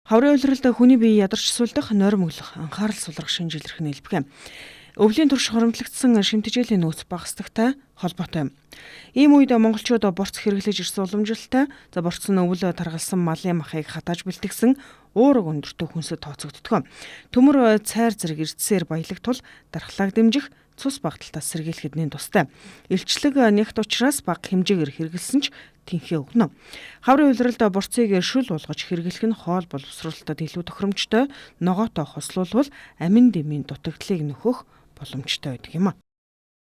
Хаврын улиралд хүний бие ядарч суулдах, нойром өглөх, анхаарал сулрах шинжилэрх нэлбэх. Өвлийн турш хоромтлогдсон шимтгийлийн нөөц багасдагтай холбоотой юм. Ийм үед монголчууд борц хэрэглэж ирсэн уламжилалтай, борц нь өвөл таргалсан малын махыг хатааж бэлтгэсэн уураг өндөртөө хүнсэд тооцогддог. Төмөр цайр зэрэг эрдсээр баялаг тул дархлааг дэмжих цус багталтаас сэргийлэхэд нэн тустай. Илчлэг нэгт учраас бага хэмжээгээр хэрэгэлсэн ч тэнхээ өгнө. Хаврын улиралд борцыг шүл болгож хэрэглэх нь хоол боловсруулалтад илүү тохиромжтой, ногоотой хослуулбал амин дэмийн дутагдлыг нөхөх боломжтой байдаг юм а.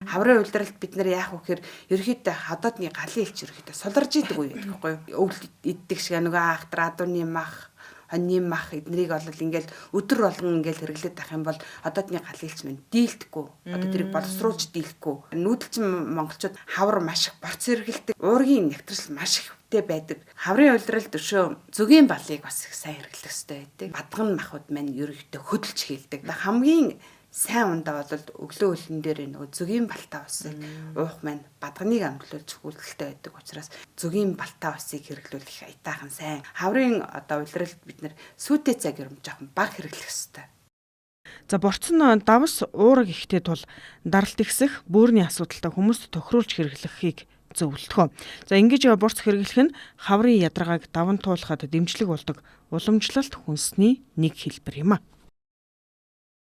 Хаврын улиралд бид нар яах вэ гэхээр ерөөхдөө хадоодны галын элч ерөөхдөө суларж идэг үе байдаг байхгүй юу? Өвөл иддэг шиг нөгөө ахтар адууны мах, хоньны мах эднэрийг бол ингээл өдөр болгон ингээл хэрэглээд байх юм бол одоодны галын элч мэн дийлдэхгүй. Одоо тэрийг боловсруулж дийлэхгүй. Нүүдэлчин монголчууд хавар маш их борц хэрэглэдэг. Уургийн нэвтрэл маш ихтэй байдаг. Хаврын улиралд өшөө зүгийн балыг бас их сайн хэрэглэх хэрэгтэй байдаг. Бадган махуд мань ерөөхдөө хөдөлж хийлдэг. Хамгийн сайн ундаа бол өглөө өлөн дээр нөгөө зүгийн балтаа усыг уух маань бадганыг амтлуулж хүлгэлтэй байдаг учраас зүгийн балтаа усыг хэрэглүүлэх аятайхан сайн. Хаврын одоо улиралд бид нэр сүйтэй цаг юм жоохон бага хэрэглэх хэрэгтэй. Борц нь давс уураг ихтэй тул даралт ихсэх, бөөрийн асуудалтай хүмүүст тохируулж хэрэглэхийг зөвлөдгөө. Ингэж борц хэрэглэх нь хаврын ядаргааг даван туулахад дэмжлэг болдог уламжлалт хүнсний нэг хэлбэр юм а.